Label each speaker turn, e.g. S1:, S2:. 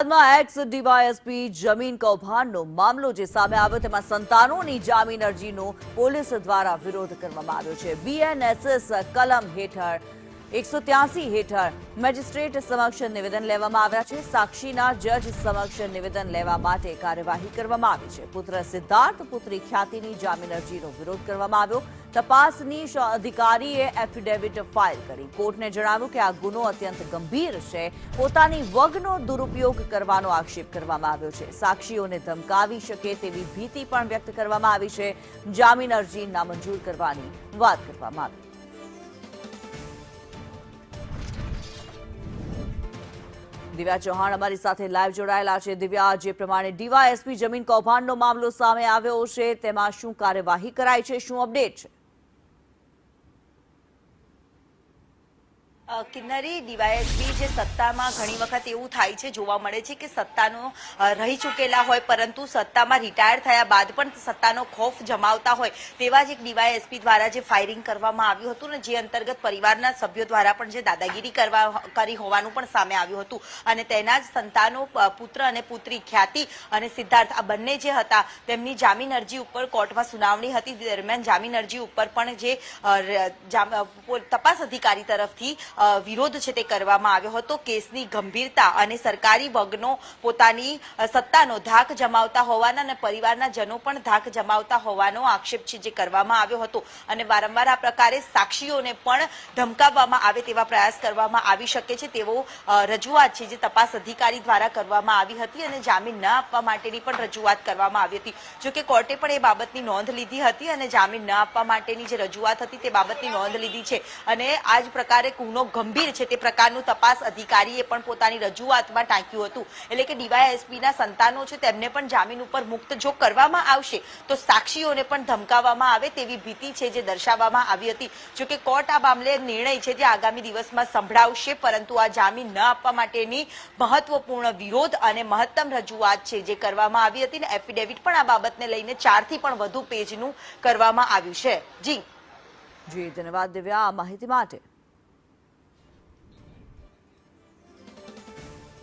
S1: અમદાવાદમાં x DYSP જમીન કૌભાંડનો મામલો જે સામે આવ્યો તેમાં સંતાનોની જામીન અરજીનો પોલીસ દ્વારા વિરોધ કરવામાં આવ્યો છે। બીએનએસએસ કલમ હેઠળ 183 હેઠળ મેજિસ્ટ્રેટ સમક્ષ નિવેદન લેવામાં આવ્યા છે। સાક્ષીના જજ સમક્ષ નિવેદન લેવા માટે કાર્યવાહી કરવામાં આવી છે। પુત્ર સિદ્ધાર્થ પુત્રી ખ્યાતિની જામીન અરજીનો વિરોધ કરવામાં આવ્યો। તપાસની અધિકારીએ એફિડેવિટ ફાઇલ કરી કોર્ટને જણાવ્યું કે આ ગુનો અત્યંત ગંભીર છે। પોતાની વગનો દુરુપયોગ કરવાનો આક્ષેપ કરવામાં આવ્યો છે। સાક્ષીઓને ધમકાવી શકે તેવી ભીતિ પણ વ્યક્ત કરવામાં આવી છે। જામીન અરજી નામંજૂર કરવાની વાત કરવામાં આવી। દિવ્યા ચૌહાણ અમારી સાથે લાઈવ જોડાયેલા છે। દિવ્યા, જે પ્રમાણે ડીવાયએસપી જમીન કૌભાંડનો મામલો સામે આવ્યો છે તેમાં શું કાર્યવાહી કરાઈ છે, શું અપડેટ છે?
S2: કિન્નરી, ડીવાયએસપી જે સત્તામાં ઘણી વખત એવું થાય છે, જોવા મળે છે કે સત્તાનો રહી ચૂકેલા હોય પરંતુ સત્તામાં રિટાયર થયા બાદ પણ સત્તાનો ખોફ જમાવતા હોય તેવા જ એક ડીવાયએસપી દ્વારા જે ફાયરિંગ કરવામાં આવ્યું હતું ને, જે અંતર્ગત પરિવારના સભ્યો દ્વારા પણ જે દાદાગીરી કરી હોવાનું પણ સામે આવ્યું હતું અને તેના જ સંતાનો પુત્ર અને પુત્રી ખ્યાતિ અને સિદ્ધાર્થ આ બંને જે હતા તેમની જામીન અરજી ઉપર કોર્ટમાં સુનાવણી હતી। દરમિયાન જામીન અરજી ઉપર પણ જે તપાસ અધિકારી તરફથી વિરોધ છે તે કરવામાં આવ્યો હતો। કેસની ગંભીરતા અને સરકારી વગનો પોતાની સત્તાનો ધાક જમાવતા હોવાના અને પરિવારના જનો પણ ધાક જમાવતા હોવાનો આક્ષેપ છે જે કરવામાં આવ્યો હતો અને વારંવાર આ પ્રકારે સાક્ષીઓને પણ ધમકાવવામાં આવે તેવા પ્રયાસ કરવામાં આવી શકે છે તેવો રજૂઆત છે જે તપાસ અધિકારી દ્વારા કરવામાં આવી હતી અને જામીન ન આપવા માટેની પણ રજૂઆત કરવામાં આવી હતી। જોકે કોર્ટે પણ એ બાબતની નોંધ લીધી હતી અને જામીન ન આપવા માટેની જે રજૂઆત હતી તે બાબતની નોંધ લીધી છે અને આ જ પ્રકારે ગુનો ગંભીર છે તે પ્રકારનું તપાસ અધિકારીએ પણ પોતાની રજૂઆતમાં ટાંક્યું હતું। એટલે કે ડીવાયએસપીના સંતાનો છે તેમને પણ જામીન ઉપર મુક્ત જો કરવામાં આવશે તો સાક્ષીઓને પણ ધમકાવવામાં આવે તેવી ભીતિ છે જે દર્શાવવામાં આવી હતી। જોકે કોર્ટ આ મામલે નિર્ણય છે જે આગામી દિવસમાં સંભળાવશે પરંતુ આ જામીન ન આપવા માટેની મહત્વપૂર્ણ વિરોધ અને મહત્તમ રજૂઆત છે જે કરવામાં આવી હતી ને એફિડેવિટ પણ આ બાબતને લઈને 4 થી પણ વધુ પેજનું કરવામાં આવ્યું છે। જી
S1: ધન્યવાદ દિવ્યા આ માહિતી માટે।